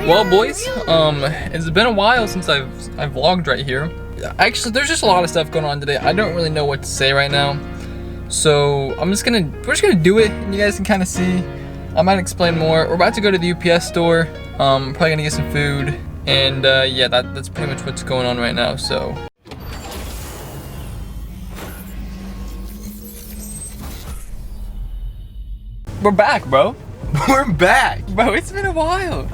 Well, boys, it's been a while since I've vlogged right here. Actually, there's just a lot of stuff going on today. I don't really know what to say right now. So we're just gonna do it, and you guys can kind of see. I might explain more. We're about to go to the UPS store. Probably gonna get some food, and yeah, that's pretty much what's going on right now. So. We're back, bro. We're back! Bro, it's been a while.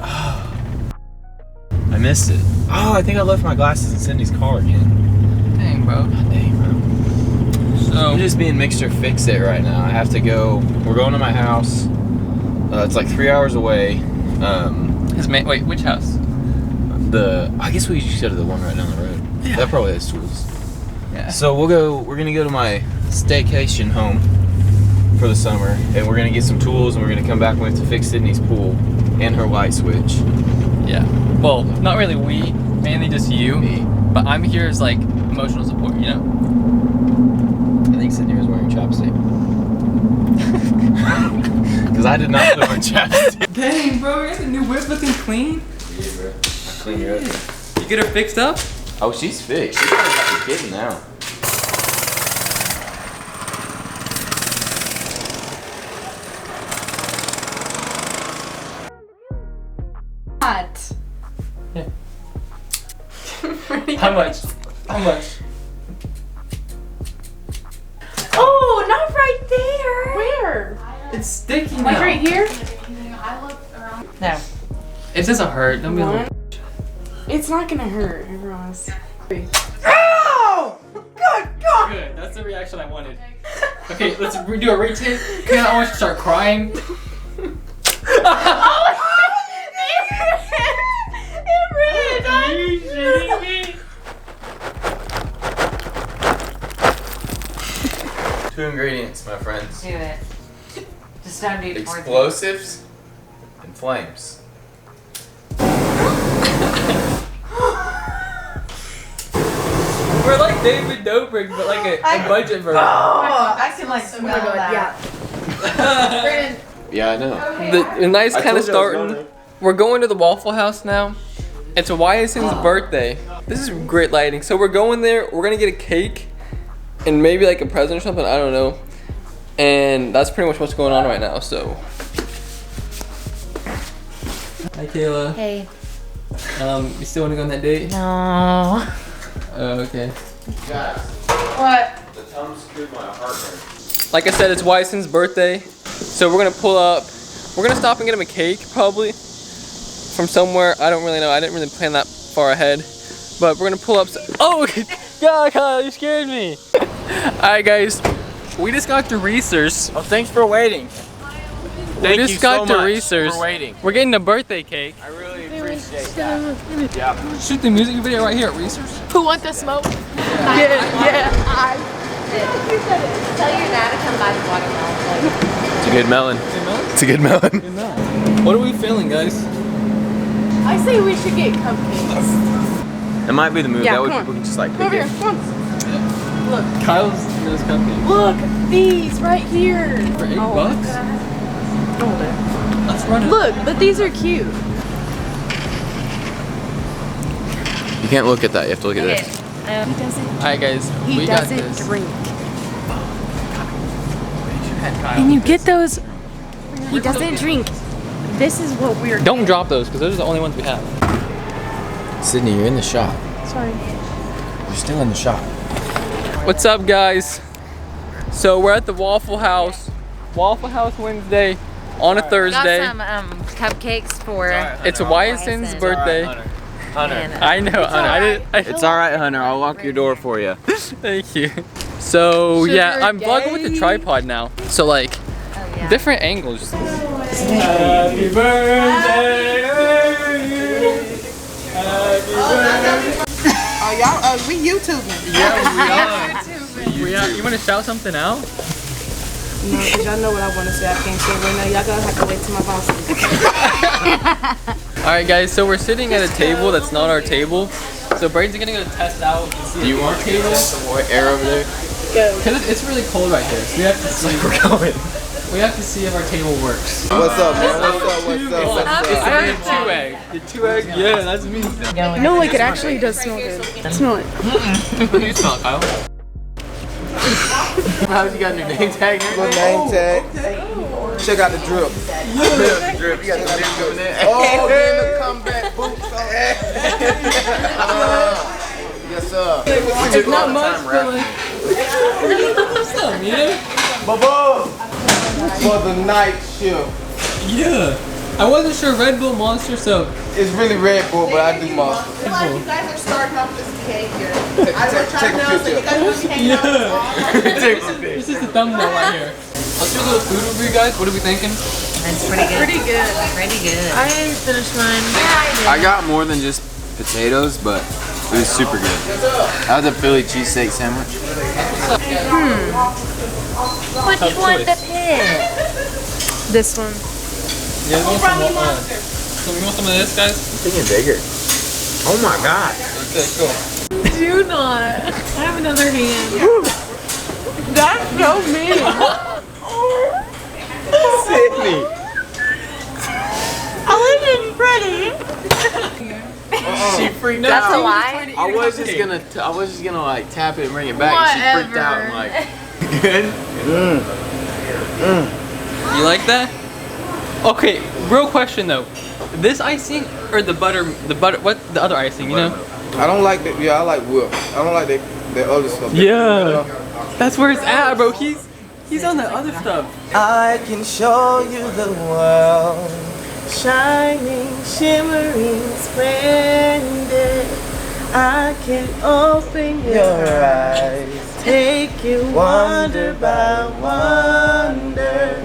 I missed it. Oh, I think I left my glasses in Cindy's car again. Dang, bro. Dang, bro. So I'm just being Mixer Fix It right now. I have to go. We're going to my house. It's like 3 hours away. Wait, which house? I guess we should go to the one right down the road. Yeah. That probably has tools. Yeah. So we're gonna go to my staycation home for the summer, and we're gonna get some tools, and we're gonna come back and we have to fix Sydney's pool and her light switch. Yeah. Well, not really we, mainly just you. Me. But I'm here as like emotional support, you know? I think Sydney was wearing chapstick. Because I did not put on chapstick. Dang, bro, you got the new whip looking clean. Yeah, bro. I cleaned her up. You get her fixed up? Oh, she's fixed. She's probably like a kitten now. Yeah. How much? How much? Oh, not right there. Where? It's sticky now. Like right here? No. It doesn't hurt. Don't be like. It's not gonna hurt, I promise. Ow! Good God! Good. That's the reaction I wanted. Okay, let's do a retake. Okay, I want you to start crying. Are you shitting me? 2 ingredients, my friends. Do it. Just don't do it. Explosives and flames. We're like David Dobrik, but like a budget version. Oh, I can like smell that. Yeah. Yeah, I know. The nice kind of starting. We're going to the Waffle House now. It's Wyason's birthday. This is great lighting. So we're going there. We're gonna get a cake and maybe like a present or something. I don't know. And that's pretty much what's going on right now. So. Hi, Kayla. Hey. You still want to go on that date? No. Oh, okay. Guys. What? The tongue screwed my heartburn. Like I said, it's Wyason's birthday. So we're gonna pull up. We're gonna stop and get him a cake probably. From somewhere, I don't really know. I didn't really plan that far ahead. But we're gonna pull up. Oh, God, Kyle, you scared me. Alright, guys. We just got to Reese's. Oh, thanks for waiting. We just got to Reese's. For waiting. We're getting a birthday cake. I really appreciate that. Yeah. Shoot the music video right here at Reese's. Who wants the smoke? Yeah. Tell your dad to come buy the watermelon. It's a good melon. It's a good melon. What are we feeling, guys? I say we should get cupcakes. It might be the move. Yeah, that way come on. people can just like Come over pick here, it. come on. Look. Kyle's knows cupcakes. Look, these right here. For $8? Hold it. Let's run it. Look, but these are cute. You can't look at that. You have to look at this. He doesn't. Alright, guys. He We got doesn't this. drink. Kyle. And you get those. He doesn't drink. This is what we're. Don't drop those, because those are the only ones we have. Sydney, you're in the shop. Sorry. You're still in the shop. What's up, guys? So we're at the Waffle House. Waffle House Wednesday on a Thursday. Got some cupcakes for. It's Wyason's birthday. Hunter. I know, Hunter. It's all right, Hunter. I'll lock your door for you. Thank you. So yeah, I'm vlogging with the tripod now. So like, different angles. Happy birthday! Oh, y'all, we YouTubing. Yeah, we are. You want to shout something out? No, because y'all know what I want to say. I can't say it right now. Y'all gonna have to wait till my boss. Alright, guys, so we're sitting at a table that's not our table. So Braden's gonna go test out and see Do you want table. some more air over there? Go. Because it's really cold right here, so we have to see. We're going. We have to see if our table works. What's up, man? What's up? It's the 2-egg. The 2-egg? Yeah, that's me. No, like it actually does smell good. Smell it. What do you smell, Kyle? How's you got a new name tag here? Little name tag. Check out the drip. Drip. You got the drip going in. Oh, then the comeback boots on. Yes, sir. We took a lot of time, right? What's up, man? Bubba! For the night shift. Yeah. I wasn't sure Red Bull Monster, so It's really Red Bull, but I do Monster. You guys are starting off this behavior. Take a picture. this is the thumbnail right here. Let's do a little food review, guys. What are we thinking? It's pretty good. Pretty good. Pretty good. I finished mine. I got more than just potatoes, but it was super good. I had the Philly cheesesteak sandwich. Which one to pick? This one. Yeah, we want some so we want some of this, guys? I'm thinking bigger. Oh my god. Okay, cool. Do not. I have another hand. That's so mean. Sydney. I wasn't pretty. She freaked That's out. a lie? I was just gonna like tap it and bring it back. And she freaked out and like, good. You like that? Okay, real question though. This icing or the butter, what, the other icing, you know? I don't like that. Yeah, I like whip. I don't like the other stuff. Yeah. That's where it's at, bro. He's on the other stuff. I can show you the world. Shining, shimmering, splendid. I can open your eyes, take you wonder by wonder.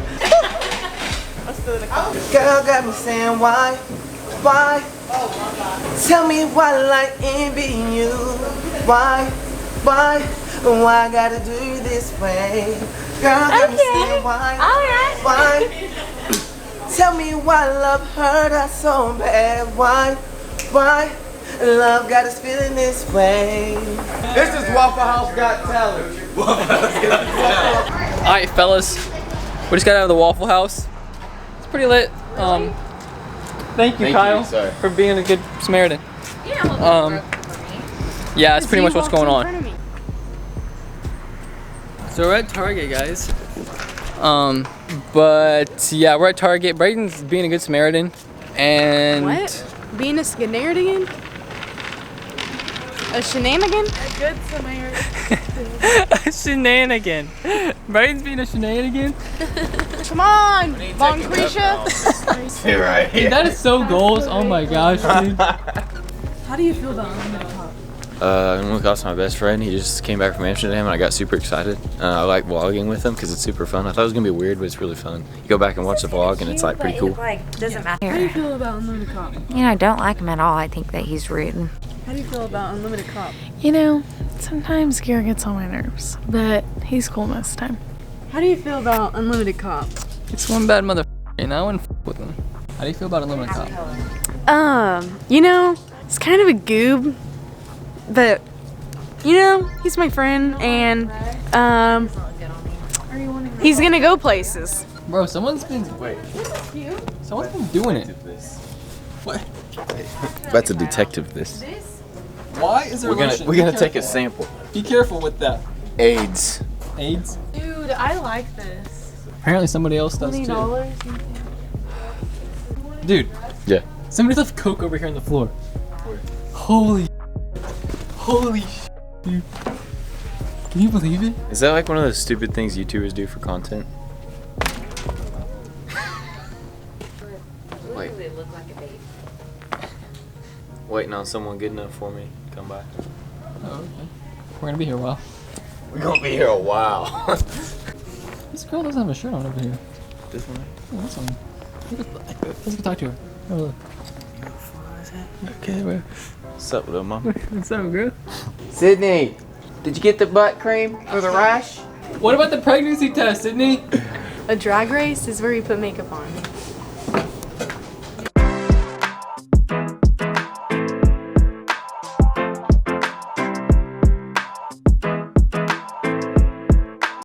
Girl got me saying why? Tell me why I like envying you. Why I gotta do you this way? Girl got me saying why? Why? Tell me why love hurt us so bad. Why love got us feeling this way? This is Waffle House Got Talent. Alright, fellas. We just got out of the Waffle House. It's pretty lit. Thank you, Kyle, for being a good Samaritan. Yeah, that's pretty much what's going on. So we're at Target, guys. But yeah, we're at Target. Braden's being a good Samaritan, and What? Being a Skenardigan? A shenanigan? A good Samaritan. a shenanigan. Braden's being a shenanigan. Come on, Von Cretia. You're right. Dude, that is so goals. Oh my gosh, dude. How do you feel about Unlimited Cop? I'm gonna call my best friend. He just came back from Amsterdam and I got super excited. I like vlogging with him because it's super fun. I thought it was gonna be weird, but it's really fun. You go back and watch the vlog and it's like pretty cool. Like, doesn't How do you matter. feel about Unlimited Cop? You know, I don't like him at all. I think that he's rude. How do you feel about Unlimited Cop? You know, sometimes Garrett gets on my nerves, but he's cool most of the time. How do you feel about Unlimited Cop? It's one bad mother, and I wouldn't with him. How do you feel about Unlimited Cop? You know, it's kind of a goob, but you know, he's my friend, and he's gonna go places. Bro, someone's been doing it. What? That's a detective. This. Why is there We're gonna take a sample. Be careful with that. AIDS. AIDS? Dude, I like this. Apparently somebody else does too. $20. Dude. Yeah. Somebody left Coke over here on the floor. Holy dude. Can you believe it? Is that like one of those stupid things YouTubers do for content? Wait. Waiting on someone good enough for me to come by. Oh, okay. We're gonna be here a while. We're gonna be here a while. This girl doesn't have a shirt on over here. This one? Oh, this one. Let's go talk to her. Oh, look. Okay, bro. What's up, little mom? What's up, girl? Sydney, did you get the butt cream for the rash? What about the pregnancy test, Sydney? A drag race is where you put makeup on.